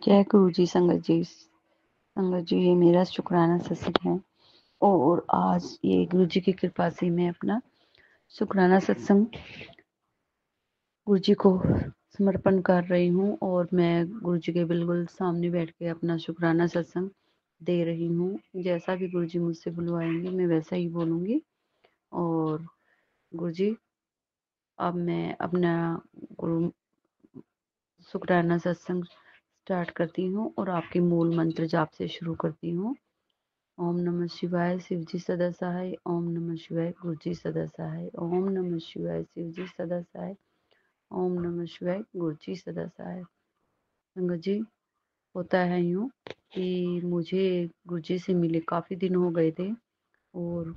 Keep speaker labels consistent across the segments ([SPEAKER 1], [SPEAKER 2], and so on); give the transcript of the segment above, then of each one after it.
[SPEAKER 1] जय गुरु जी। संगत जी, ये मेरा शुक्राना सत्संग है और आज ये गुरु जी की कृपा से मैं अपना शुक्राना सत्संग गुरु जी को समर्पण कर रही हूँ और मैं गुरु जी के बिल्कुल सामने बैठ के अपना शुक्राना सत्संग दे रही हूँ। जैसा भी गुरु जी मुझसे बुलवाएंगे मैं वैसा ही बोलूँगी। और गुरु जी, अब मैं अपना गुरु शुक्राना सत्संग स्टार्ट करती हूँ और आपके मूल मंत्र जाप से शुरू करती हूँ। ओम नमः शिवाय, शिवजी सदा सहाय। ओम नमः शिवाय, गुरुजी सदा सहाय। ओम नमः शिवाय, शिवजी सदा सहाय। ओम नमः शिवाय, गुरुजी सदा सहाय। संगत जी, होता है यूँ कि मुझे गुरुजी से मिले काफ़ी दिन हो गए थे और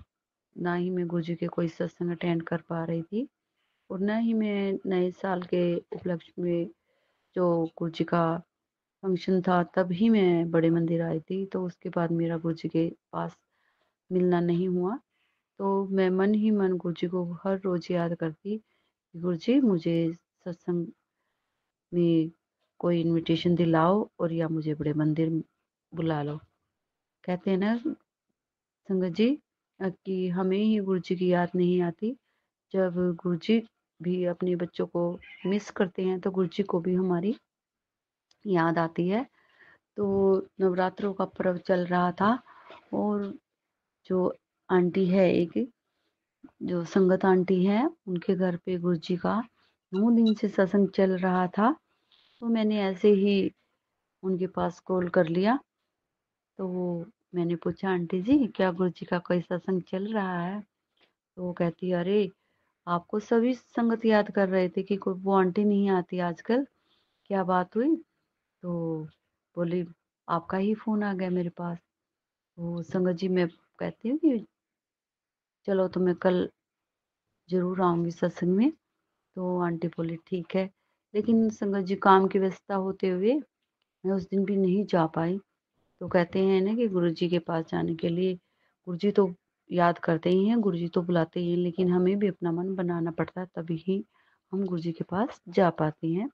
[SPEAKER 1] ना ही मैं गुरुजी के कोई सत्संग अटेंड कर पा रही थी और ना ही मैं नए साल के उपलक्ष्य में जो गुरुजी का फंक्शन था तब ही मैं बड़े मंदिर आई थी। तो उसके बाद मेरा गुरुजी के पास मिलना नहीं हुआ। तो मैं मन ही मन गुरुजी को हर रोज़ याद करती कि गुरुजी मुझे सत्संग में कोई इनविटेशन दिलाओ और या मुझे बड़े मंदिर बुला लो। कहते हैं ना संगत जी कि हमें ही गुरुजी की याद नहीं आती। जब गुरुजी भी अपने बच्चों को मिस करते हैं तो गुरुजी को भी हमारी याद आती है। तो नवरात्रों का पर्व चल रहा था और जो आंटी है एक, जो संगत आंटी है, उनके घर पे गुरुजी का 9 दिन से सत्संग चल रहा था। तो मैंने ऐसे ही उनके पास कॉल कर लिया। तो मैंने पूछा, आंटी जी क्या गुरुजी का कोई सत्संग चल रहा है? तो वो कहती, अरे आपको सभी संगत याद कर रहे थे कि कोई वो आंटी नहीं आती आजकल, क्या बात हुई? तो बोली, आपका ही फोन आ गया मेरे पास। तो संगत जी मैं कहती हूँ कि चलो तो मैं कल जरूर आऊंगी सत्संग में। तो आंटी बोली ठीक है, लेकिन संगत जी काम की व्यस्तता होते हुए मैं उस दिन भी नहीं जा पाई। तो कहते हैं ना कि गुरुजी के पास जाने के लिए गुरुजी तो याद करते ही हैं, गुरुजी तो बुलाते ही हैं, लेकिन हमें भी अपना मन बनाना पड़ता है, तभी ही हम गुरुजी के पास जा पाते हैं।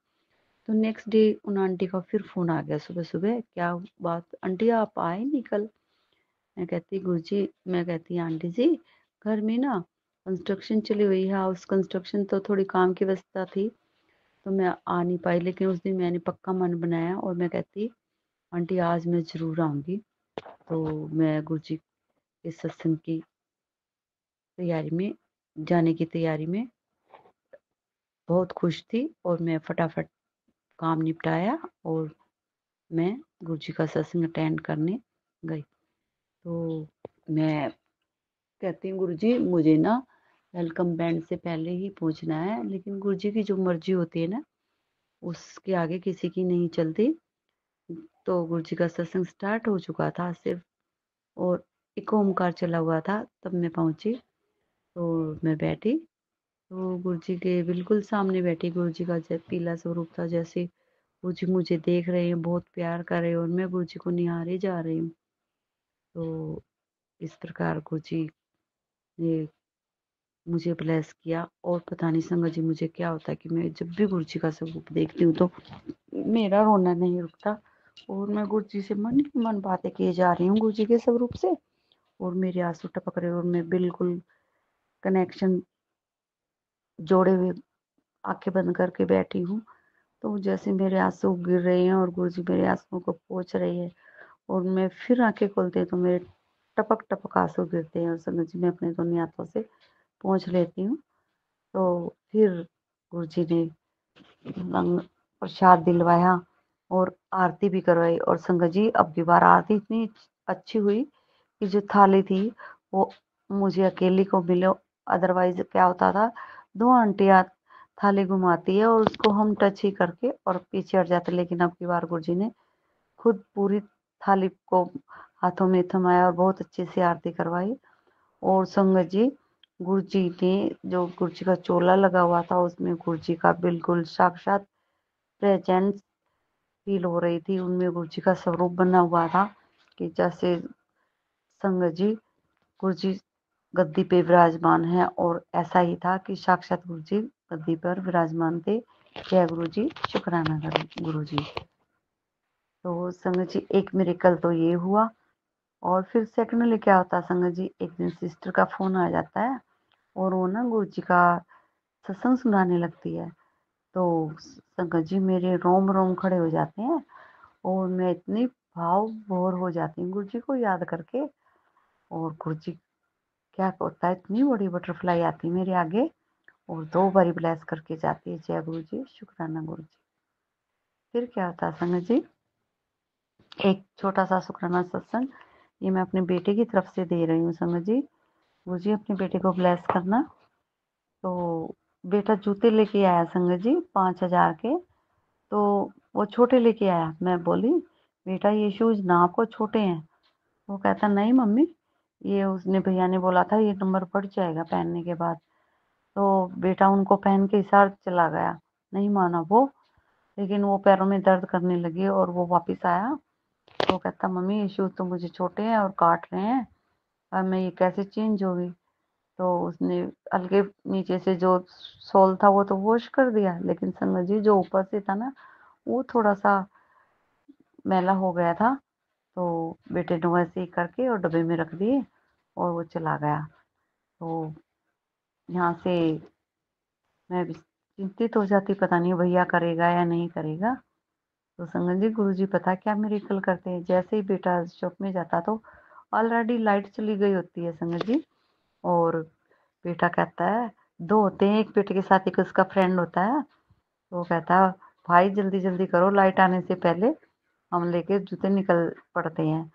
[SPEAKER 1] तो नेक्स्ट डे उन आंटी का फिर फोन आ गया सुबह सुबह, क्या बात आंटी आप आए नहीं कल? मैं कहती गुरुजी, मैं कहती आंटी जी घर में ना कंस्ट्रक्शन चली हुई है, हाउस कंस्ट्रक्शन, तो थोड़ी काम की व्यस्तता थी तो मैं आ नहीं पाई। लेकिन उस दिन मैंने पक्का मन बनाया और मैं कहती आंटी आज मैं जरूर आऊंगी। तो मैं गुरुजी के सत्संग की तैयारी में, जाने की तैयारी में बहुत खुश थी और मैं फटाफट काम निपटाया और मैं गुरुजी का सत्संग अटेंड करने गई। तो मैं कहती हूँ गुरुजी मुझे ना वेलकम बैंड से पहले ही पहुंचना है, लेकिन गुरुजी की जो मर्जी होती है ना उसके आगे किसी की नहीं चलती। तो गुरुजी का सत्संग स्टार्ट हो चुका था सिर्फ, और एक ओमकार चला हुआ था तब मैं पहुंची। तो मैं बैठी तो गुरुजी के बिल्कुल सामने बैठी। गुरुजी का जैसे पीला स्वरूप था, जैसे गुरुजी मुझे देख रहे हैं, बहुत प्यार कर रहे हैं और मैं गुरुजी को निहारे जा रही हूँ। तो इस प्रकार गुरुजी ने मुझे ब्लेस किया। और पता नहीं संगत जी मुझे क्या होता है कि मैं जब भी गुरुजी का स्वरूप देखती हूँ तो मेरा रोना नहीं रुकता और मैं गुरुजी से मन ही मन बातें किए जा रही हूँ गुरुजी के स्वरूप से, और मेरे आंसू टपक रहे और मैं बिल्कुल कनेक्शन जोड़े हुए आंखें बंद करके बैठी हूँ। तो जैसे मेरे आंसू गिर रहे हैं और गुरुजी मेरे आंसुओं को पोंछ रही है और मैं फिर आंखें खोलती हूँ तो मेरे टपक टपक आंसू गिरते हैं और संगत जी मैं अपने दोनों हाथों से पोंछ लेती हूँ। तो फिर गुरुजी ने लंग प्रसाद दिलवाया और आरती भी करवाई। और संगत जी अब की बार आरती इतनी अच्छी हुई कि जो थाली थी वो मुझे अकेली को मिले। अदरवाइज क्या होता था, दो आंटियां थाली घुमाती है और उसको हम टच ही करके और पीछे हट जाते, लेकिन अब की बार गुरुजी ने खुद पूरी थाली को हाथों में थमाया और बहुत अच्छे से आरती करवाई। और संगत जी गुरुजी ने जो गुरुजी का चोला लगा हुआ था उसमें गुरुजी का बिल्कुल साक्षात प्रेजेंस फील हो रही थी। उनमें गुरुजी का स्वरूप बना हुआ था कि जैसे संगत जी गुरुजी गद्दी पे विराजमान है, और ऐसा ही था कि साक्षात गुरुजी गद्दी पर विराजमान थे। जय गुरुजी, शुक्राना गुरुजी। तो संगत जी एक मिरेकल तो ये हुआ। और फिर सेकंडली क्या होता है संगत जी, एक दिन सिस्टर का फोन आ जाता है और वो ना गुरु जी का सत्संग सुनाने लगती है। तो संगत जी मेरे रोम रोम खड़े हो जाते हैं और मैं इतनी भाव भोर हो जाती हूँ गुरु जी को याद करके। और गुरु जी क्या होता है, इतनी बड़ी बटरफ्लाई आती है मेरे आगे और 2 बारी ब्लेस करके जाती है, जय गुरु जी, शुक्राना गुरु जी। फिर क्या होता है संगत जी, एक छोटा सा शुक्राना सत्संग ये मैं अपने बेटे की तरफ से दे रही हूँ संगत जी। गुरु जी अपने बेटे को ब्लेस करना। तो बेटा जूते लेके आया संगत जी 5,000 के। तो वो छोटे लेके आया। मैं बोली बेटा ये शूज नाप को छोटे हैं। वो कहता नहीं मम्मी, ये उसने भैया ने बोला था ये नंबर बढ़ जाएगा पहनने के बाद। तो बेटा उनको पहन के इशार चला गया, नहीं माना वो। लेकिन वो पैरों में दर्द करने लगे और वो वापस आया। तो कहता मम्मी ये शूज तो मुझे छोटे हैं और काट रहे हैं, और मैं ये कैसे चेंज होगी। तो उसने हल्के नीचे से जो सोल था वो तो वॉश कर दिया, लेकिन संगत जी जो ऊपर से था ना वो थोड़ा सा मैला हो गया था। तो बेटे ने वैसे ही करके और डब्बे में रख दिए और वो चला गया। तो यहाँ से मैं भी चिंतित हो जाती, पता नहीं भैया करेगा या नहीं करेगा। तो संगत जी गुरु जी पता क्या मिरेकल करते हैं, जैसे ही बेटा शॉप में जाता तो ऑलरेडी लाइट चली गई होती है संगत जी। और बेटा कहता है, दो होते हैं, एक बेटे के साथ एक उसका फ्रेंड होता है। तो वो कहता है भाई जल्दी जल्दी करो, लाइट आने से पहले हम लेके जूते निकल पड़ते हैं।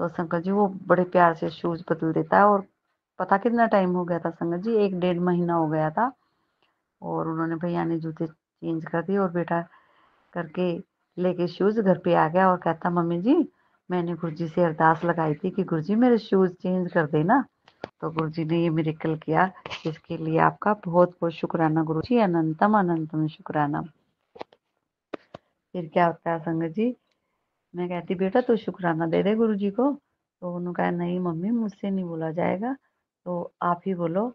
[SPEAKER 1] तो संगत जी वो बड़े प्यार से शूज बदल देता है। और पता कितना टाइम हो गया था संगत जी, 1 डेढ़ महीना हो गया था। और उन्होंने भैया ने जूते चेंज कर दिए और बेटा करके लेके शूज घर पे आ गया और कहता मम्मी जी मैंने गुरुजी से अरदास लगाई थी कि गुरुजी मेरे शूज चेंज कर देना। तो गुरुजी ने ये मिरेकल किया, इसके लिए आपका बहुत बहुत शुक्राना गुरुजी, अनंतम अनंतम शुक्राना। फिर क्या होता है संगत जी, मैं कहती बेटा तू शुक्राना दे दे गुरुजी को। तो उन्होंने कहा नहीं मम्मी मुझसे नहीं बोला जाएगा, तो आप ही बोलो।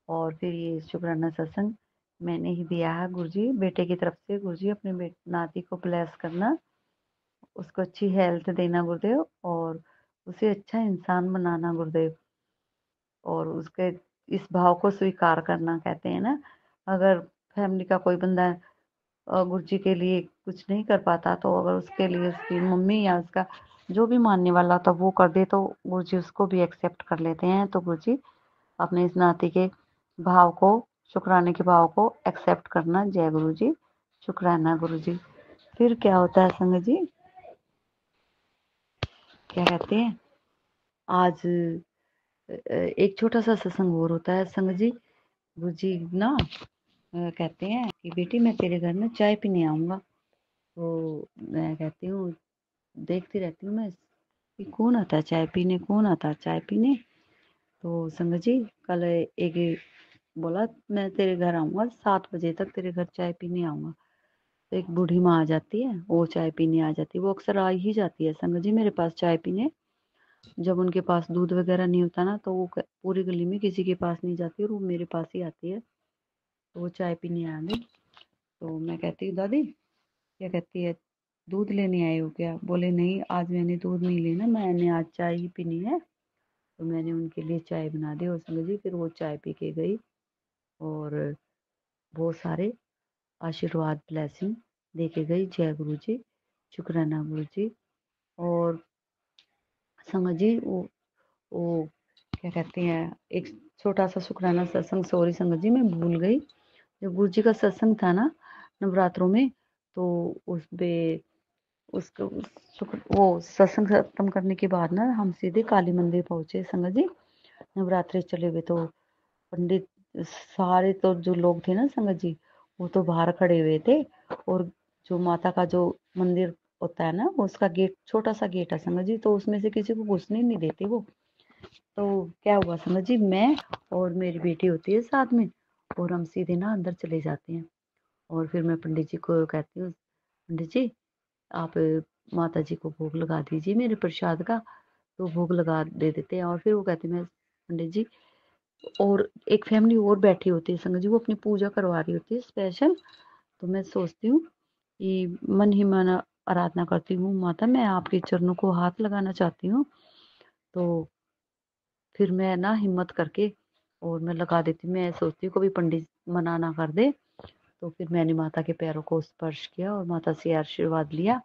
[SPEAKER 1] और फिर ये शुक्राना सत्संग मैंने ही दिया है गुरुजी बेटे की तरफ से। गुरुजी अपने नाती को ब्लेस करना, उसको अच्छी हेल्थ देना गुरुदेव, और उसे अच्छा इंसान बनाना गुरुदेव। और उसके इस भाव को स्वीकार करना, कहते हैं ना अगर फैमिली का कोई बंदा गुरुजी के लिए कुछ नहीं कर पाता, तो अगर उसके लिए उसकी मम्मी या उसका जो भी मानने वाला होता वो कर दे तो गुरुजी उसको भी एक्सेप्ट कर लेते हैं। तो गुरुजी अपने इस नाती के भाव को, शुक्राने के भाव को एक्सेप्ट करना, जय गुरुजी, शुक्राना गुरुजी। फिर क्या होता है संगत जी, क्या कहते हैं, आज एक छोटा सा सत्संग और होता है संगत जी। गुरुजी ना कहते हैं कि बेटी मैं तेरे घर में चाय पीने आऊँगा। तो मैं कहती हूँ, देखती रहती हूँ मैं कि कौन आता है चाय पीने, कौन आता है चाय पीने। तो संगत जी कल एक बोला मैं तेरे घर आऊँगा, 7 बजे तक तेरे घर चाय पीने आऊँगा। तो एक बूढ़ी माँ आ जाती है, वो चाय पीने आ जाती है। वो अक्सर आ ही जाती है संगत जी मेरे पास चाय पीने। जब उनके पास दूध वगैरह नहीं होता ना तो वो पूरी गली में किसी के पास नहीं जाती और वो मेरे पास ही आती है। तो वो चाय पीने आ गई। तो मैं कहती हूँ दादी, क्या कहती है, दूध लेने आए हो क्या? बोले नहीं आज मैंने दूध नहीं लेना, मैंने आज चाय ही पीनी है। तो मैंने उनके लिए चाय बना दी और संगत जी फिर वो चाय पी के गई और बहुत सारे आशीर्वाद ब्लेसिंग दे के गई, जय गुरु जी, शुक्राना गुरु जी। और संगत जी वो क्या कहते हैं, एक छोटा सा शुक्राना सत्संग, सॉरी संगत जी मैं भूल गई। जब गुरु जी का सत्संग था ना नवरात्रों में, तो उस पे उसको वो सत्संग खत्म करने के बाद ना हम सीधे काली मंदिर पहुंचे संगत जी। नवरात्रे चले हुए तो पंडित सारे तो जो लोग थे ना संगत जी वो तो बाहर खड़े हुए थे। और जो माता का जो मंदिर होता है ना उसका गेट, छोटा सा गेट है संगत जी, तो उसमें से किसी को घुसने नहीं देते वो। तो क्या हुआ समझ जी, मैं और मेरी बेटी होती है साथ में और हम सीधे ना अंदर चले जाते हैं। और फिर मैं पंडित जी को कहती हूँ, पंडित जी आप माता जी को भोग लगा दीजिए मेरे प्रसाद का। तो भोग लगा दे देते हैं। और फिर वो कहते हैं मैं पंडित जी, और एक फैमिली और बैठी होती है संगत जी, वो अपनी पूजा करवा रही होती है स्पेशल। तो मैं सोचती हूँ कि मन ही मन आराधना करती हूँ, माता मैं आपके चरणों को हाथ लगाना चाहती हूँ। तो फिर मैं ना हिम्मत करके और मैं लगा देती हूँ। मैं सोचती हूँ कभी पंडित मना ना कर दे। तो फिर मैंने माता के पैरों को स्पर्श किया और माता से आशीर्वाद लिया।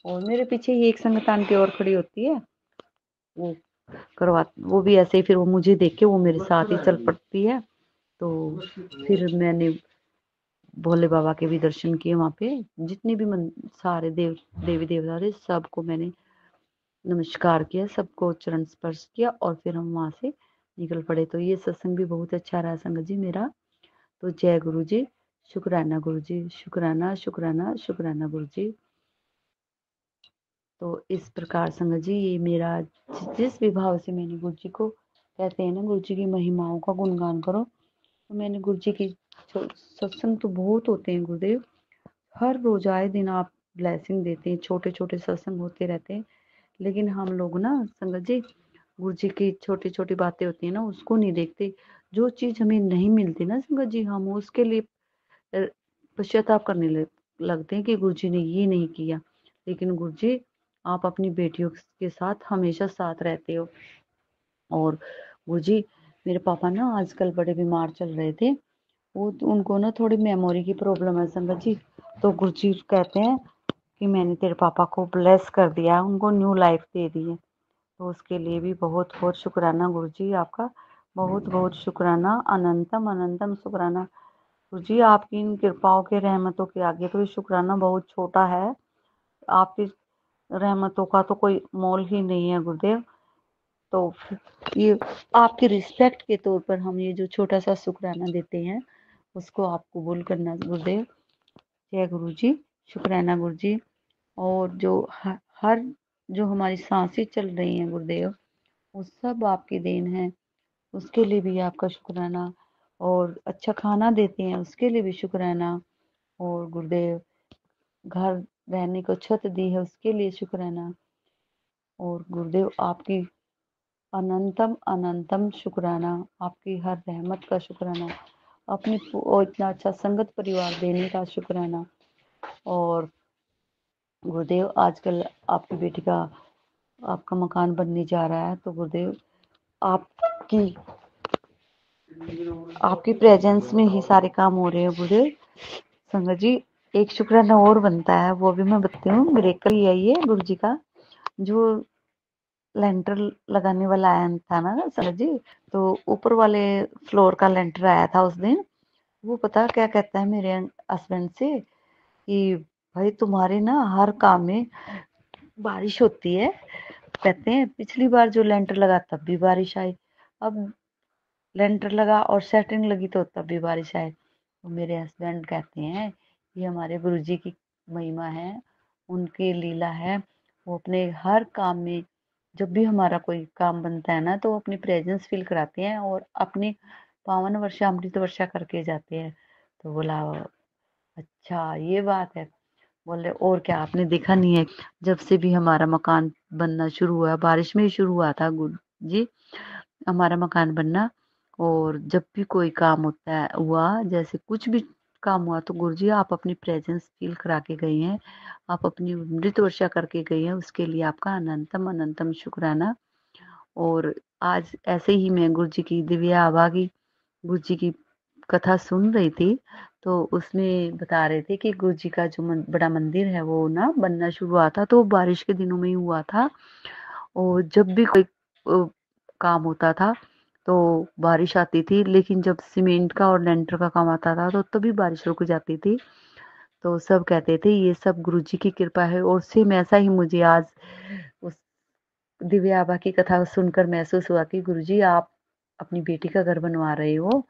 [SPEAKER 1] और मेरे पीछे ही एक संगत आंटी और खड़ी होती है, वो वो भी ऐसे ही, फिर वो मुझे देख के वो मेरे साथ ही चल पड़ती है। तो फिर मैंने भोले बाबा के भी दर्शन किए वहाँ पे। जितने भी सारे देवी देवता थे सबको मैंने नमस्कार किया, सबको चरण स्पर्श किया और फिर हम वहाँ से निकल पड़े। तो ये सत्संग भी बहुत अच्छा रहा संगत जी मेरा। तो जय गुरु जी, शुक्राना गुरु जी, शुक्राना शुक्राना शुक्राना गुरु जी। तो इस प्रकार संगत जी ये मेरा जिस भी भाव से मैंने गुरु जी को, कहते हैं ना गुरु जी की महिमाओं का गुणगान करो, तो मैंने गुरु जी की सत्संग तो बहुत होते हैं गुरुदेव, हर रोज आए दिन आप ब्लेसिंग देते हैं, छोटे छोटे सत्संग होते रहते हैं। लेकिन हम लोग ना संगत जी गुरु जी की छोटी छोटी बातें होती है ना उसको नहीं देखते। जो चीज हमें नहीं मिलती ना संगत जी, हम उसके लिए पश्चाताप करने लगते हैं कि गुरु जी ने ये नहीं किया। लेकिन गुरु जी आप अपनी बेटियों के साथ हमेशा साथ रहते हो। और गुरु जी मेरे पापा ना आजकल बड़े बीमार चल रहे थे, वो उनको ना थोड़ी मेमोरी की प्रॉब्लम है संगत जी। तो गुरु जी कहते हैं कि मैंने तेरे पापा को ब्लेस कर दिया, उनको न्यू लाइफ दे दी है। तो उसके लिए भी बहुत बहुत शुक्राना गुरु जी आपका, बहुत बहुत शुक्राना, अनंतम अनंतम शुक्राना गुरु जी। आपकी इन कृपाओं के रहमतों के आगे तो ये शुक्राना बहुत छोटा है। आपकी रहमतों का तो कोई मोल ही नहीं है गुरुदेव। तो ये आपकी रिस्पेक्ट के तौर पर हम ये जो छोटा सा शुक्राना देते हैं उसको आप कबूल करना गुरुदेव। जय गुरु जी, शुक्राना गुरु जी। और जो हर जो हमारी सांसें चल रही हैं गुरुदेव वो सब आपकी देन है, उसके लिए भी आपका शुक्राना। और अच्छा खाना देते हैं उसके लिए भी शुक्राना। और गुरुदेव घर रहने को छत दी है उसके लिए शुक्राना। और गुरुदेव आपकी अनंतम अनंतम शुक्राना, आपकी हर रहमत का शुक्राना, अपनी इतना अच्छा संगत परिवार देने का शुक्राना। और गुरुदेव आजकल आपकी बेटी का आपका मकान बनने जा रहा है, तो गुरुदेव आपकी आपकी प्रेजेंस में ही सारे काम हो रहे हैं गुरुदेव। संगत जी एक शुक्राना और बनता है, वो भी मैं बताती हूँ। मिरेकल यही है गुरु जी का, जो लेंटर लगाने वाला आया था ना संगत जी, तो ऊपर वाले फ्लोर का लेंटर आया था उस दिन। वो पता क्या कहता है मेरे हस्बैंड से कि भाई तुम्हारे ना हर काम में बारिश होती है। कहते हैं पिछली बार जो लेंटर लगा तब भी बारिश आई, अब लेंटर लगा और सेटिंग लगी तो तब भी बारिश आई। तो मेरे हस्बैंड कहते हैं ये हमारे गुरु जी की महिमा है, उनकी लीला है। वो अपने हर काम में जब भी हमारा कोई काम बनता है ना तो वो अपनी प्रेजेंस फील कराते हैं और अपनी पावन वर्षा अमृत वर्षा करके जाते हैं। तो बोला अच्छा ये बात है। बोले और क्या आपने देखा नहीं है, जब से भी हमारा मकान बनना शुरू हुआ, बारिश में ही शुरू हुआ था गुरु जी हमारा मकान बनना। और जब भी कोई काम होता है हुआ, जैसे कुछ भी काम हुआ, तो गुरु जी आप अपनी प्रेजेंस फील करा के गए हैं, आप अपनी अमृत वर्षा करके गए हैं, उसके लिए आपका अनंतम अनंतम शुक्राना। और आज ऐसे ही मैं गुरु जी की दिव्य आभा की गुरु जी की कथा सुन रही थी, तो उसमें बता रहे थे कि गुरु जी का जो बड़ा मंदिर है वो ना बनना शुरू हुआ था, तो बारिश के दिनों में ही हुआ था। और जब भी कोई काम होता था तो बारिश आती थी, लेकिन जब सीमेंट का और लेंटर का काम आता था तो तभी बारिश रुक जाती थी। तो सब कहते थे ये सब गुरु जी की कृपा है। और सेम ऐसा ही मुझे आज उस दिव्य आभा की कथा सुनकर महसूस हुआ कि गुरु जी आप अपनी बेटी का घर बनवा रहे हो,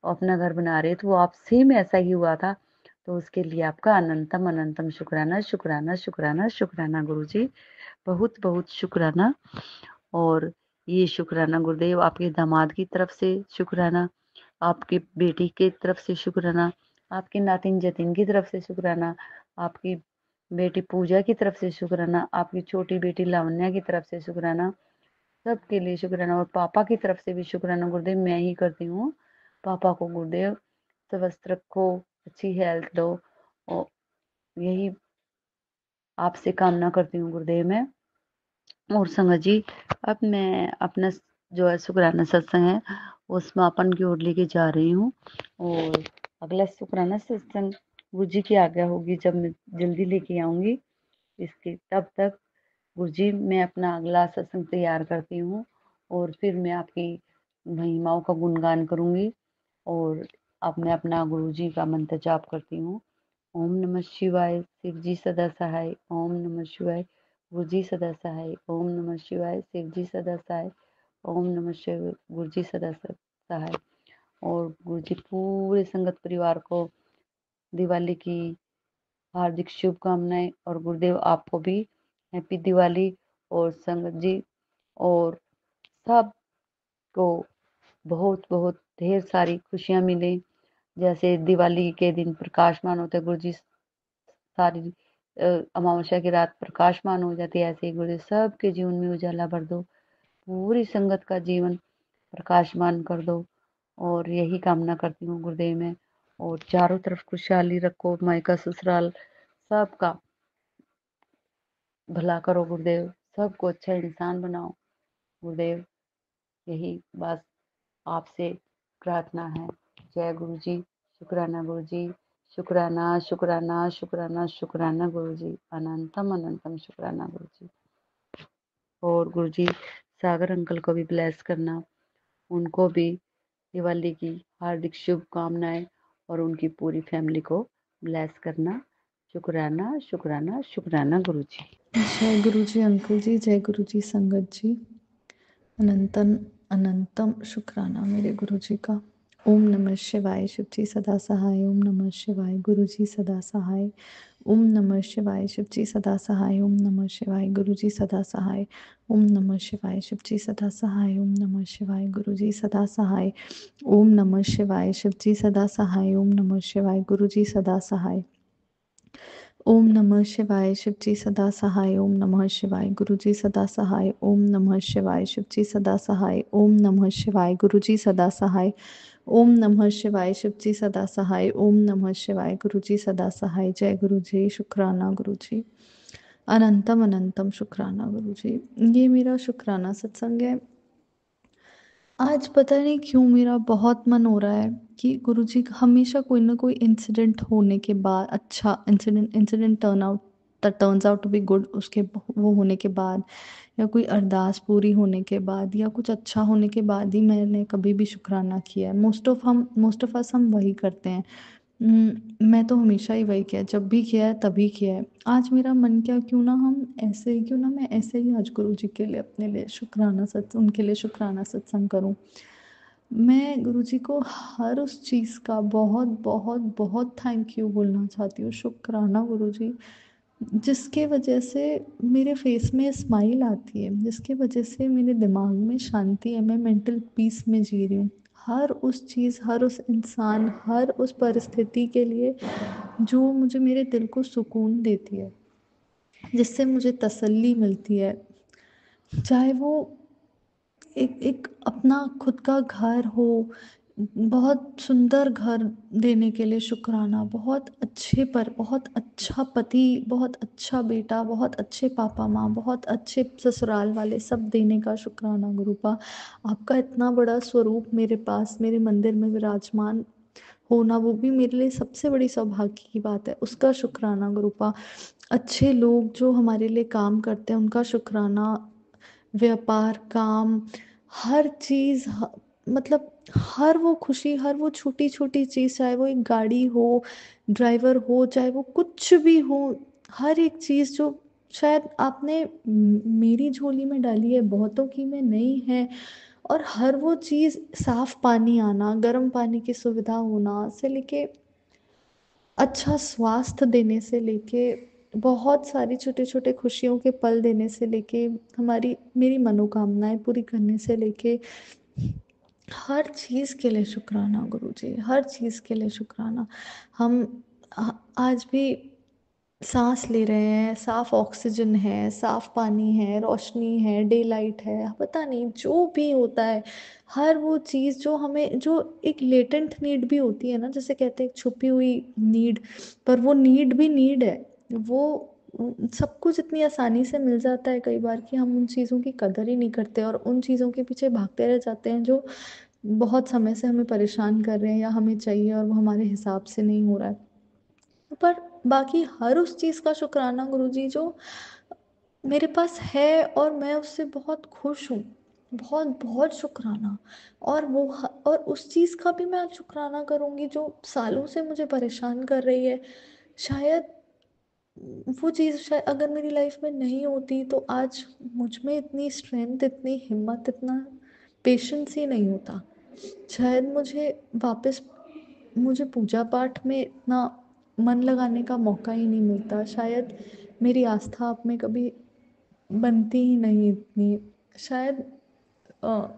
[SPEAKER 1] अपना घर बना रहे, तो वो आप सेम ऐसा ही हुआ था। तो उसके लिए आपका अनंतम अनंतम शुक्राना शुक्राना शुक्राना शुक्राना गुरु जी, बहुत बहुत शुक्राना। और ये शुक्राना गुरुदेव आपके दामाद की तरफ से शुक्राना, आपकी बेटी की तरफ से शुक्राना, आपकी नातिन जतिन की तरफ से शुक्राना, आपकी बेटी पूजा की तरफ से शुक्राना, आपकी छोटी बेटी लावण्या की तरफ से शुक्राना, सबके लिए शुक्राना। और पापा की तरफ से भी शुक्राना गुरुदेव, मैं ही करती हूँ। पापा को गुरुदेव स्वस्थ रखो, अच्छी हेल्थ दो, और यही आपसे कामना करती हूँ गुरुदेव मैं। और संगत जी, अब मैं अपना जो है शुक्राना सत्संग है वो समापन की ओर लेके जा रही हूँ। और अगला शुक्राना सत्संग गुरु जी की आज्ञा होगी जब मैं जल्दी लेके आऊंगी इसके, तब तक गुरु जी मैं अपना अगला सत्संग तैयार करती हूँ और फिर मैं आपकी महिमाओं का गुणगान करूंगी। और अब मैं अपना गुरु जी का मंत्र जाप करती हूँ। ओम नमः शिवाय, शिव जी सदा सहाय। ओम नमः शिवाय, गुरु जी सदा सहाय। ओम नमः शिवाय, शिव जी सदा सहाय। ओम नमः शिवाय, गुरु जी सदा सहाय। और गुरु जी पूरे संगत परिवार को दिवाली की हार्दिक शुभकामनाएं। और गुरुदेव आपको भी हैप्पी दिवाली। और संगत जी और सबको बहुत बहुत ढेर सारी खुशियां मिले। जैसे दिवाली के दिन प्रकाशमान होते गुरु जी, सारी अमावस्या की रात प्रकाशमान हो जाती है, ऐसे ही गुरुदेव सबके जीवन में उजाला भर दो, पूरी संगत का जीवन प्रकाशमान कर दो। और यही कामना करती हूँ गुरुदेव में। और चारों तरफ खुशहाली रखो, मायका ससुराल सबका भला करो गुरुदेव, सबको अच्छा इंसान बनाओ गुरुदेव। यही बस आपसे प्रार्थना है। जय गुरु जी। शुक्राना गुरु जी। शुक्राना शुक्राना शुक्राना शुक्राना गुरु जी। अनंतम अनंतम शुक्राना गुरु जी। और गुरु जी सागर अंकल को भी ब्लेस करना, उनको भी दिवाली की हार्दिक शुभकामनाएं और उनकी पूरी फैमिली को ब्लेस करना। शुक्राना शुक्राना शुक्राना गुरु जी।
[SPEAKER 2] जय गुरु जी अंकल जी, जय गुरु जी संगत जी। अनंतन अनंतम शुक्राना मेरे गुरु जी का। ओम नमः शिवाय, शिव जी सदा सहाय। ओम नमः शिवाय, गुरु जी सदा सहाय। ओम नमः शिवाय, शिव जी सदा सहाय। ओम नमः शिवाय, गुरु जी सदा सहाय। ओम नमः शिवाय, शिव जी सदा सहाय। ओम नमः शिवाय, गुरु जी सदा सहाय। ओम नमः शिवाय, शिव जी सदा सहाय। ओम नमः शिवाय, गुरु जी सदा सहाय। ओम नमः शिवाय, शिव जी सदा सहाय। ओम नमः शिवाय, गुरु जी सदा सहाय। ओम नमः शिवाय, शिव जी सदा सहाय। ओम नमः शिवाय, गुरु जी सदा सहाय। ओम नमः शिवाय, शिव जी सदा सहाय। ओम नमः शिवाय, गुरु जी सदा सहाय। जय गुरु जी। शुक्राना गुरु जी। अनंतम अनंतम शुक्राना गुरु जी। ये मेरा शुक्राना सत्संग है। आज पता नहीं क्यों मेरा बहुत मन हो रहा है कि गुरुजी का हमेशा कोई ना कोई इंसिडेंट होने के बाद, अच्छा incident incident turns out to be good, उसके वो होने के बाद, या कोई अरदास पूरी होने के बाद, या कुछ अच्छा होने के बाद ही मैंने कभी भी शुक्राना किया है। मोस्ट ऑफ अस हम वही करते हैं। मैं तो हमेशा ही वही किया है, जब भी किया है तभी किया है। आज मेरा मन क्या, क्यों ना हम ऐसे ही, क्यों ना मैं ऐसे ही आज गुरु जी के लिए, अपने लिए शुक्राना सत्संग, उनके लिए शुक्राना सत्संग करूं। मैं गुरु जी को हर उस चीज़ का बहुत बहुत बहुत थैंक यू बोलना चाहती हूँ। शुक्राना गुरु जी, जिसके वजह से मेरे फेस में स्माइल आती है, जिसके वजह से मेरे दिमाग में शांति है, मैं मेंटल पीस में जी रही हूँ। हर उस चीज़, हर उस इंसान, हर उस परिस्थिति के लिए जो मुझे मेरे दिल को सुकून देती है, जिससे मुझे तसल्ली मिलती है, चाहे वो एक एक अपना खुद का घर हो, बहुत सुंदर घर देने के लिए शुक्राना, बहुत अच्छे पर बहुत अच्छा पति, बहुत अच्छा बेटा, बहुत अच्छे पापा माँ, बहुत अच्छे ससुराल वाले, सब देने का शुक्राना गुरुपा। आपका इतना बड़ा स्वरूप मेरे पास, मेरे मंदिर में विराजमान होना, वो भी मेरे लिए सबसे बड़ी सौभाग्य की बात है, उसका शुक्राना गुरुपा। अच्छे लोग जो हमारे लिए काम करते हैं उनका शुक्राना। व्यापार, काम, हर चीज़, मतलब हर वो खुशी, हर वो छोटी छोटी चीज़, चाहे वो एक गाड़ी हो, ड्राइवर हो, चाहे वो कुछ भी हो, हर एक चीज़ जो शायद आपने मेरी झोली में डाली है, बहुतों की में नहीं है, और हर वो चीज़, साफ पानी आना, गर्म पानी की सुविधा होना से लेके, अच्छा स्वास्थ्य देने से लेके, बहुत सारी छोटे छोटे खुशियों के पल देने से लेके, हमारी मेरी मनोकामनाएं पूरी करने से लेके, हर चीज़ के लिए शुक्राना गुरु जी, हर चीज़ के लिए शुक्राना। हम आज भी सांस ले रहे हैं, साफ ऑक्सीजन है, साफ पानी है, रोशनी है, डे लाइट है, पता नहीं जो भी होता है, हर वो चीज़ जो हमें, जो एक लेटेंट नीड भी होती है ना, जैसे कहते हैं एक छुपी हुई नीड, पर वो नीड भी नीड है। वो सब कुछ इतनी आसानी से मिल जाता है कई बार कि हम उन चीज़ों की कदर ही नहीं करते और उन चीज़ों के पीछे भागते रह जाते हैं जो बहुत समय से हमें परेशान कर रहे हैं या हमें चाहिए और वो हमारे हिसाब से नहीं हो रहा है। पर बाकी हर उस चीज़ का शुक्राना गुरुजी जो मेरे पास है और मैं उससे बहुत खुश हूँ। बहुत बहुत शुक्राना। और और उस चीज़ का भी मैं आज शुक्राना करूँगी जो सालों से मुझे परेशान कर रही है। शायद वो चीज़ शायद अगर मेरी लाइफ में नहीं होती तो आज मुझ में इतनी स्ट्रेंथ, इतनी हिम्मत, इतना पेशेंस ही नहीं होता। शायद वापस मुझे पूजा पाठ में इतना मन लगाने का मौका ही नहीं मिलता। शायद मेरी आस्था आप में कभी बनती ही नहीं इतनी। शायद अ,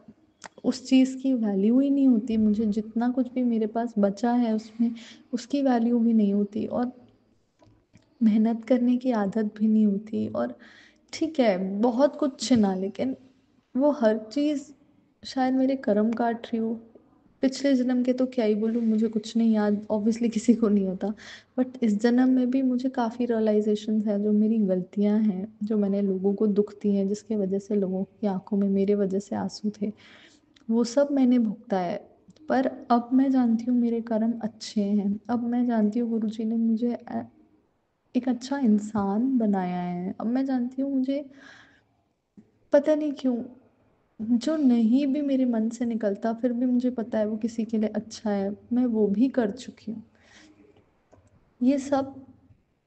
[SPEAKER 2] उस चीज़ की वैल्यू ही नहीं होती मुझे, जितना कुछ भी मेरे पास बचा है उसमें उसकी वैल्यू भी नहीं होती और मेहनत करने की आदत भी नहीं होती। और ठीक है, बहुत कुछ चुना लेकिन वो हर चीज़ शायद मेरे कर्म काट रही हो। पिछले जन्म के तो क्या ही बोलूँ, मुझे कुछ नहीं याद, ऑब्वियसली किसी को नहीं होता। बट इस जन्म में भी मुझे काफ़ी रियलाइजेशंस है जो मेरी गलतियां हैं, जो मैंने लोगों को दुख दिए हैं, जिसके वजह से लोगों की आंखों में मेरे वजह से आंसू थे, वो सब मैंने भुगता है। पर अब मैं जानती हूँ मेरे कर्म अच्छे हैं। अब मैं जानती हूँ गुरुजी ने मुझे एक अच्छा इंसान बनाया है। अब मैं जानती हूँ मुझे पता नहीं क्यों जो नहीं भी मेरे मन से निकलता फिर भी मुझे पता है वो किसी के लिए अच्छा है, मैं वो भी कर चुकी हूँ। ये सब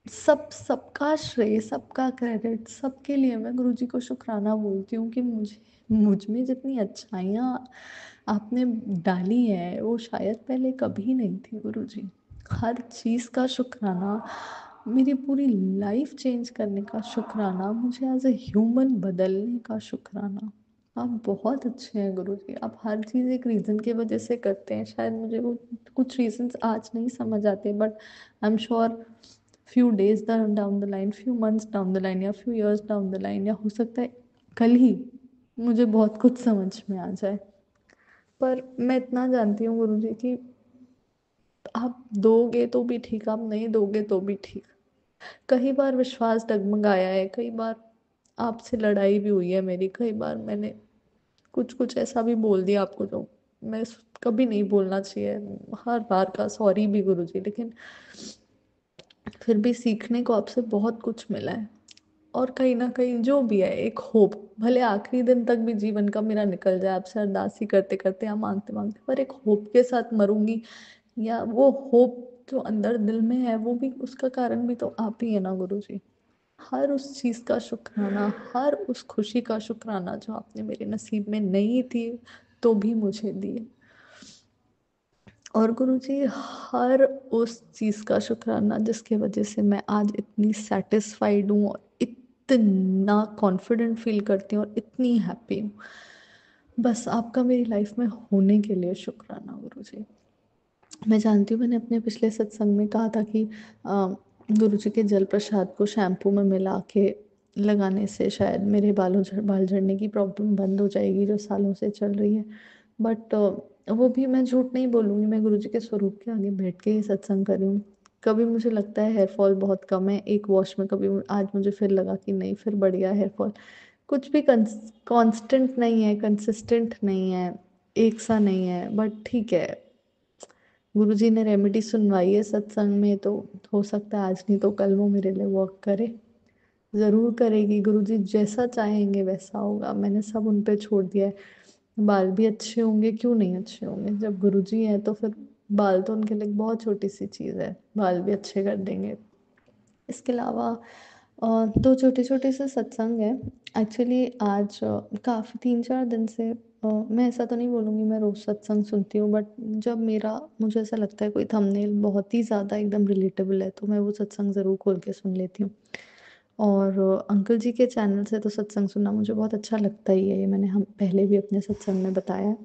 [SPEAKER 2] सबका श्रेय, सबका क्रेडिट, सबके लिए मैं गुरुजी को शुक्राना बोलती हूँ कि मुझ में जितनी अच्छाइयाँ आपने डाली है वो शायद पहले कभी नहीं थी गुरुजी। हर चीज़ का शुक्राना, मेरी पूरी लाइफ चेंज करने का शुक्राना, मुझे एज ए ह्यूमन बदलने का शुक्राना। आप बहुत अच्छे हैं गुरुजी। आप हर चीज़ एक रीज़न की वजह से करते हैं। शायद मुझे वो कुछ रीजंस आज नहीं समझ आते, but I am sure few days down the line, few months down the line या few years down the line, या हो सकता है कल ही मुझे बहुत कुछ समझ में आ जाए। पर मैं इतना जानती हूँ गुरुजी कि आप दोगे तो भी ठीक, आप नहीं दोगे तो भी ठीक। कई बार विश्वास डगमगाया है, कई बार आपसे लड़ाई भी हुई है मेरी, कई बार मैंने कुछ कुछ ऐसा भी बोल दिया आपको जो मैं कभी नहीं बोलना चाहिए। हर बार का सॉरी भी गुरुजी, लेकिन फिर भी सीखने को आपसे बहुत कुछ मिला है। और कहीं ना कहीं जो भी है एक होप, भले आखिरी दिन तक भी जीवन का मेरा निकल जाए आपसे अरदासी करते करते या मांगते मांगते, पर एक होप के साथ मरूंगी। या वो होप जो अंदर दिल में है वो भी, उसका कारण भी तो आप ही है ना गुरु जी। हर उस चीज़ का शुक्राना, हर उस खुशी का शुक्राना जो आपने मेरे नसीब में नहीं थी तो भी मुझे दी। और गुरुजी हर उस चीज़ का शुक्राना जिसके वजह से मैं आज इतनी सेटिस्फाइड हूँ और इतना कॉन्फिडेंट फील करती हूँ और इतनी हैप्पी हूँ। बस आपका मेरी लाइफ में होने के लिए शुक्राना गुरुजी। मैं जानती हूँ मैंने अपने पिछले सत्संग में कहा था कि गुरुजी के जल प्रसाद को शैम्पू में मिला के लगाने से शायद मेरे बाल झड़ने की प्रॉब्लम बंद हो जाएगी जो सालों से चल रही है। बट वो भी मैं झूठ नहीं बोलूँगी, मैं गुरुजी के स्वरूप के आगे बैठ के ही सत्संग कर रही हूँ। कभी मुझे लगता है हेयर फॉल बहुत कम है एक वॉश में, कभी आज मुझे फिर लगा कि नहीं फिर बढ़ गया हेयर फॉल। कुछ भी कांस्टेंट नहीं है, कंसिस्टेंट नहीं है, एक सा नहीं है। बट ठीक है, गुरुजी ने रेमेडी सुनवाई है सत्संग में तो हो सकता है आज नहीं तो कल वो मेरे लिए वर्क करे। जरूर करेगी, गुरुजी जैसा चाहेंगे वैसा होगा। मैंने सब उन पे छोड़ दिया है। बाल भी अच्छे होंगे, क्यों नहीं अच्छे होंगे, जब गुरुजी हैं तो फिर बाल तो उनके लिए बहुत छोटी सी चीज़ है, बाल भी अच्छे कर देंगे। इसके अलावा दो छोटे छोटे से सत्संग है। एक्चुअली आज काफ़ी 3-4 दिन से मैं ऐसा तो नहीं बोलूँगी मैं रोज़ सत्संग सुनती हूँ, बट जब मेरा मुझे ऐसा लगता है कोई थंबनेल बहुत ही ज़्यादा एकदम रिलेटेबल है तो मैं वो सत्संग ज़रूर खोल के सुन लेती हूँ। और अंकल जी के चैनल से तो सत्संग सुनना मुझे बहुत अच्छा लगता ही है, ये मैंने हम पहले भी अपने सत्संग में बताया है।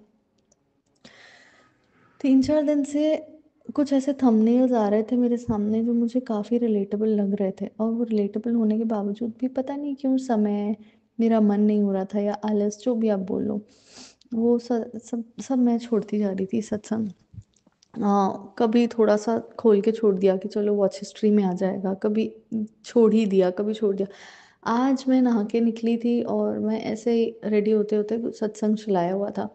[SPEAKER 2] 3-4 दिन से कुछ ऐसे थंबनेल्स आ रहे थे मेरे सामने जो मुझे काफ़ी रिलेटेबल लग रहे थे, और वो रिलेटेबल होने के बावजूद भी पता नहीं क्यों समय मेरा मन नहीं हो रहा था या आलस जो भी आप बोल लो, वो सब सब सब मैं छोड़ती जा रही थी सत्संग। कभी थोड़ा सा खोल के छोड़ दिया कि चलो वॉच हिस्ट्री में आ जाएगा, कभी छोड़ ही दिया, कभी छोड़ दिया। आज मैं नहा के निकली थी और मैं ऐसे ही रेडी होते होते सत्संग चलाया हुआ था,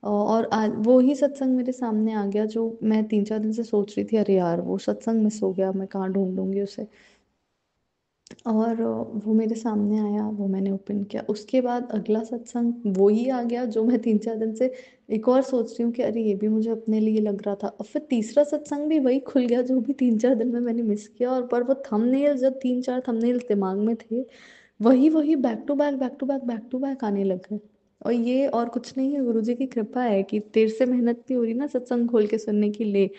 [SPEAKER 2] और आज वो ही सत्संग मेरे सामने आ गया जो मैं 3-4 दिन से सोच रही थी, अरे यार वो सत्संग मिस हो गया, मैं कहाँ ढूंढूंगी उसे। और वो मेरे सामने आया, वो मैंने ओपन किया। उसके बाद अगला सत्संग वो ही आ गया जो मैं 3-4 दिन से एक और सोच रही हूँ कि अरे ये भी मुझे अपने लिए लग रहा था। और फिर तीसरा सत्संग भी वही खुल गया जो भी 3-4 दिन में मैंने मिस किया। और पर वो थंबनेल, जब 3-4 थंबनेल दिमाग में थे, वही वही back to back back to back back to back आने लग गए। और ये और कुछ नहीं है, गुरु जी की कृपा है कि तेरे से मेहनत नहीं हो रही ना सत्संग खोल के सुनने की, ले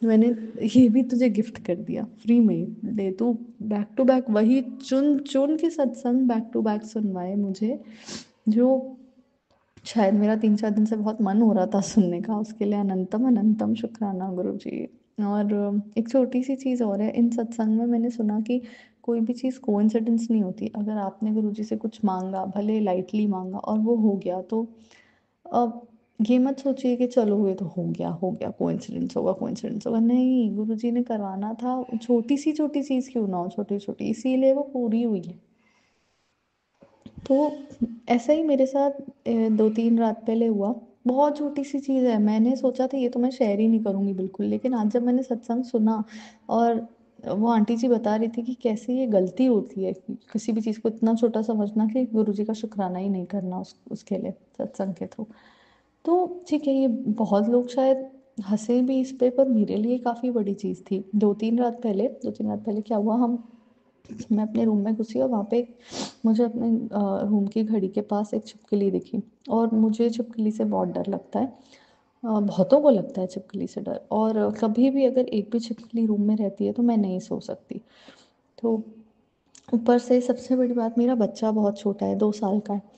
[SPEAKER 2] मैंने ये भी तुझे गिफ्ट कर दिया फ्री में ही। ले तू बैक टू बैक वही चुन चुन के सत्संग बैक टू बैक सुनवाए मुझे, जो शायद मेरा 3-4 दिन से बहुत मन हो रहा था सुनने का। उसके लिए अनंतम अनंतम शुक्राना गुरु जी। और एक छोटी सी चीज़ और है, इन सत्संग में मैंने सुना कि कोई भी चीज़ कोइंसिडेंस नहीं होती। अगर आपने गुरु जी से कुछ मांगा, भले लाइटली मांगा, और वो हो गया, तो अब ये मत सोचिए कि चलो ये तो हो गया, कोइंसिडेंस होगा, कोइंसिडेंस होगा। नहीं, गुरु जी ने करवाना था, छोटी चीज़ क्यों ना हो, छोटी छोटी, इसीलिए वो पूरी हुई है। तो ऐसा ही मेरे साथ 2-3 रात पहले हुआ। बहुत छोटी सी चीज़ है, मैंने सोचा था ये तो मैं शेयर ही नहीं करूँगी बिल्कुल, लेकिन आज जब मैंने सत्संग सुना, और वो आंटी जी बता रही थी कि कैसे ये गलती होती है कि किसी भी चीज़ को इतना छोटा समझना कि गुरु जी का शुक्राना ही नहीं करना उसके लिए सत्संग के थ्रू। तो ठीक है, ये बहुत लोग शायद हंसे भी इस पे, पर मेरे लिए काफ़ी बड़ी चीज़ थी। 2-3 रात पहले क्या हुआ, हम मैं अपने रूम में घुसी और वहाँ पे मुझे अपने रूम की घड़ी के पास एक छिपकली दिखी। और मुझे छिपकली से बहुत डर लगता है, बहुतों को लगता है छिपकली से डर। और कभी भी अगर एक भी छिपकली रूम में रहती है तो मैं नहीं सो सकती। तो ऊपर से सबसे बड़ी बात, मेरा बच्चा बहुत छोटा है, 2 साल का है।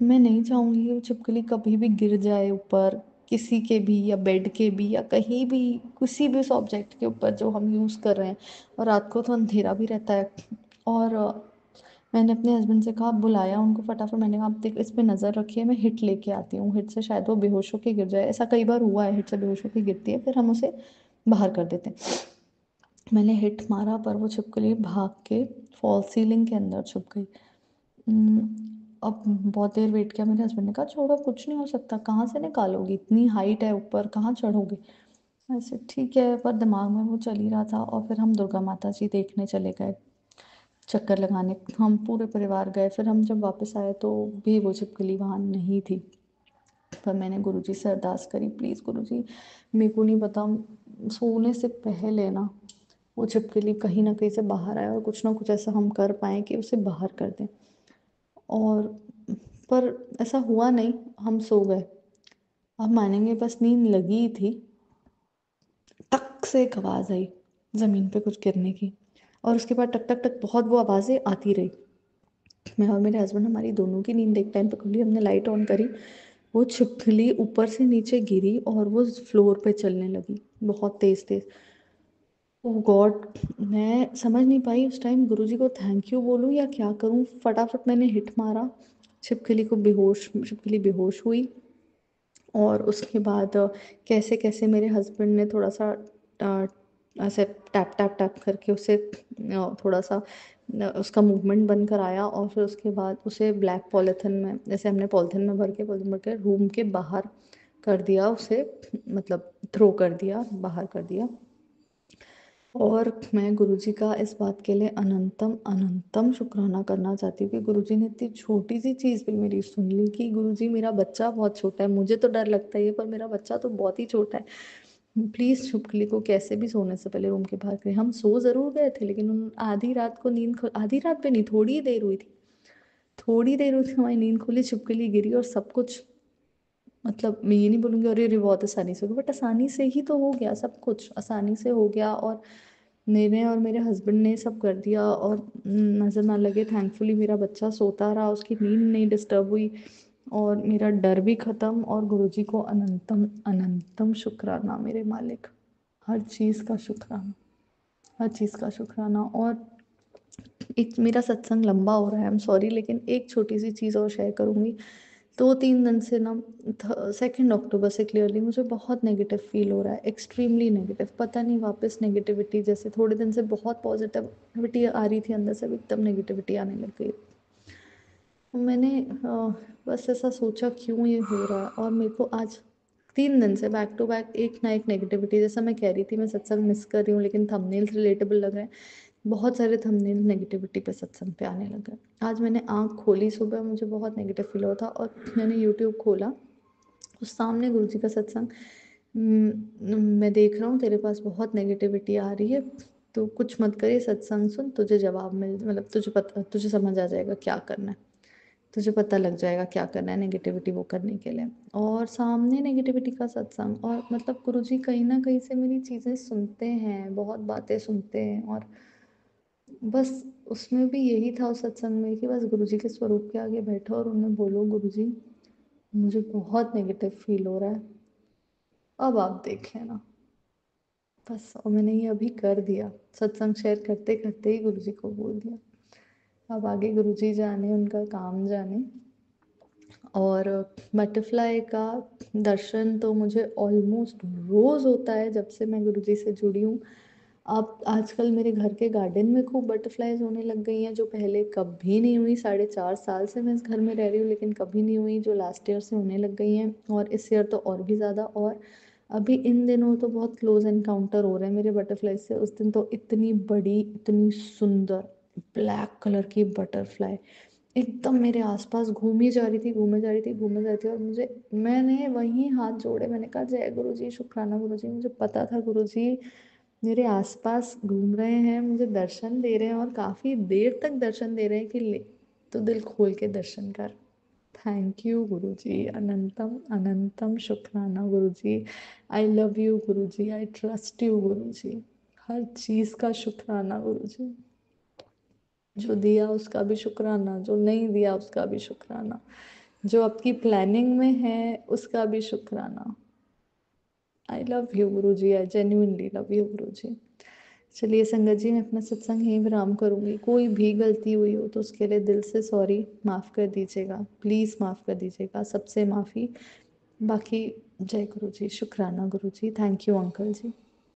[SPEAKER 2] मैं नहीं चाहूँगी कि वो छिपकली कभी भी गिर जाए ऊपर, किसी के भी, या बेड के भी, या कहीं भी, किसी भी उस ऑब्जेक्ट के ऊपर जो हम यूज़ कर रहे हैं। और रात को तो अंधेरा भी रहता है। और मैंने अपने हस्बैंड से कहा, बुलाया उनको फटाफट, मैंने कहा आप देख इस पे नज़र रखिए, मैं हिट लेके आती हूँ, हिट से शायद वो बेहोश होके गिर जाए। ऐसा कई बार हुआ है, हिट से बेहोश होके गिरती है, फिर हम उसे बाहर कर देते हैं। मैंने हिट मारा, पर वो छिपकली भाग के फॉल सीलिंग के अंदर छुप गई। अब बहुत देर वेट किया, मेरे हस्बैंड ने कहा छोड़ो, कुछ नहीं हो सकता, कहाँ से निकालोगी, इतनी हाइट है ऊपर, कहाँ चढ़ोगे। ऐसे ठीक है, पर दिमाग में वो चल ही रहा था। और फिर हम दुर्गा माता जी देखने चले गए, चक्कर लगाने हम पूरे परिवार गए। फिर हम जब वापस आए तो भी वो छिपकली वहाँ नहीं थी। पर मैंने गुरुजी से अरदास करी, प्लीज़ गुरुजी, मेरे को नहीं पता, सोने से पहले ना वो छिपकली कहीं ना कहीं से बाहर आए, और कुछ ना कुछ ऐसा हम कर पाएँ कि उसे बाहर कर दें। और पर ऐसा हुआ नहीं, हम सो गए। आप मानेंगे, बस नींद लगी ही थी, टक से एक आवाज़ आई ज़मीन पे कुछ गिरने की। और उसके बाद टक टक टक बहुत वो आवाज़ें आती रही। मैं और मेरे हस्बैंड, हमारी दोनों की नींद एक टाइम पे खुली, हमने लाइट ऑन करी, वो छिपकली ऊपर से नीचे गिरी और वो फ्लोर पे चलने लगी बहुत तेज तेज। ओह गॉड, मैं समझ नहीं पाई उस टाइम गुरुजी को थैंक यू बोलूं या क्या करूं। फटाफट मैंने हिट मारा, छिपकली बेहोश हुई। और उसके बाद कैसे कैसे मेरे हस्बैंड ने थोड़ा सा अ, ऐसे टैप टैप टैप करके उसे थोड़ा सा उसका मूवमेंट बंद कराया। और फिर उसके बाद उसे ब्लैक पॉलीथिन में, जैसे हमने पॉलीथिन भर के रूम के बाहर कर दिया उसे, मतलब थ्रो कर दिया, बाहर कर दिया। और मैं गुरुजी का इस बात के लिए अनंतम अनंतम शुक्राना करना चाहती हूँ कि गुरुजी ने इतनी छोटी सी चीज़ भी मेरी सुन ली। कि गुरुजी, मेरा बच्चा बहुत छोटा है, मुझे तो डर लगता ही है, पर मेरा बच्चा तो बहुत ही छोटा है, प्लीज़ छुपकली को कैसे भी सोने से पहले रूम के बाहर करें। हम सो ज़रूर गए थे, लेकिन उन आधी रात को आधी रात पे नहीं, थोड़ी ही देर हुई थी, थोड़ी देर हुई थी, हमारी नींद खुली, छिपकली गिरी और सब कुछ। मतलब मैं ये नहीं बोलूँगी अरे अरे बहुत आसानी से हो गया, बट आसानी से ही तो हो गया, सब कुछ आसानी से हो गया। और मैंने और मेरे हस्बैंड ने सब कर दिया, और नज़र ना लगे, थैंकफुली मेरा बच्चा सोता रहा, उसकी नींद नहीं डिस्टर्ब हुई, और मेरा डर भी ख़त्म। और गुरुजी को अनंतम अनंतम शुक्राना मेरे मालिक, हर चीज़ का शुक्राना, हर चीज़ का शुक्राना। और एक, मेरा सत्संग लंबा हो रहा है, आई एम सॉरी, लेकिन एक छोटी सी चीज़ और शेयर करूँगी। 2-3 दिन से ना 2 अक्टूबर से क्लियरली मुझे बहुत नेगेटिव फील हो रहा है, एक्सट्रीमली नेगेटिव। पता नहीं वापस नेगेटिविटी, जैसे थोड़े दिन से बहुत पॉजिटिविटी आ रही थी अंदर से, अब एकदम नेगेटिविटी आने लग गई। मैंने बस ऐसा सोचा क्यों ये हो रहा है, और मेरे को आज 3 दिन से बैक टू बैक एक ना एक नेगेटिविटी, जैसा मैं कह रही थी मैं सत्संग मिस कर रही हूँ, लेकिन थंबनेल्स रिलेटेबल लग रहे हैं। बहुत सारे थंबनेल नेगेटिविटी पे सत्संग पे आने लगे। आज मैंने आँख खोली सुबह, मुझे बहुत नेगेटिव फील हुआ था, और मैंने यूट्यूब खोला, उस सामने गुरु जी का सत्संग। मैं देख रहा हूँ तेरे पास बहुत नेगेटिविटी आ रही है, तो कुछ मत करे, सत्संग सुन, तुझे जवाब मिल, मतलब तुझे पता, तुझे समझ आ जाएगा क्या करना है, तुझे पता लग जाएगा क्या करना है नेगेटिविटी वो करने के लिए। और सामने नेगेटिविटी का सत्संग, और मतलब गुरुजी कहीं ना कहीं से मेरी चीज़ें सुनते हैं, बहुत बातें सुनते हैं, और बस उसमें भी यही था उस सत्संग में कि बस गुरुजी के स्वरूप के आगे बैठो और उन्हें बोलो, गुरुजी मुझे बहुत नेगेटिव फील हो रहा है, अब आप देख लेना। बस, और मैंने ये अभी कर दिया, सत्संग शेयर करते करते ही गुरुजी को बोल दिया। अब आगे गुरुजी जाने, उनका काम जाने। और बटरफ्लाई का दर्शन तो मुझे ऑलमोस्ट रोज़ होता है जब से मैं गुरुजी से जुड़ी हूँ। अब आजकल मेरे घर के गार्डन में खूब बटरफ्लाइज होने लग गई हैं, जो पहले कभी नहीं हुई। 4.5 साल से मैं इस घर में रह रही हूँ, लेकिन कभी नहीं हुई, जो लास्ट ईयर से होने लग गई हैं, और इस ईयर तो और भी ज़्यादा। और अभी इन दिनों तो बहुत क्लोज एनकाउंटर हो रहे हैं मेरे बटरफ्लाई से। उस दिन तो इतनी बड़ी, इतनी सुंदर ब्लैक कलर की बटरफ्लाई एकदम मेरे आसपास घूमी जा रही थी, घूमे जा रही थी, घूमे जा रही थी, और मैंने वहीं हाथ जोड़े, मैंने कहा जय गुरु जी, शुक्राना गुरु जी, मुझे पता था गुरु जी मेरे आसपास घूम रहे हैं, मुझे दर्शन दे रहे हैं, और काफ़ी देर तक दर्शन दे रहे हैं कि ले तो दिल खोल के दर्शन कर। थैंक यू गुरु जी, अनंतम अनंतम शुक्राना गुरु जी। I love you Guru ji, I trust you गुरु जी। हर चीज़ का शुक्राना गुरु जी, जो दिया उसका भी शुक्राना, जो नहीं दिया उसका भी शुक्राना, जो आपकी प्लानिंग में है उसका भी शुक्राना। I love you Guru ji, I genuinely love you गुरु जी। चलिए संगत जी, मैं अपना सत्संग यहीं विराम करूंगी। कोई भी गलती हुई हो तो उसके लिए दिल से सॉरी, माफ़ कर दीजिएगा, प्लीज़ माफ़ कर दीजिएगा, सबसे माफ़ी। बाकी जय गुरु जी, शुक्राना गुरु जी, थैंक यू अंकल जी।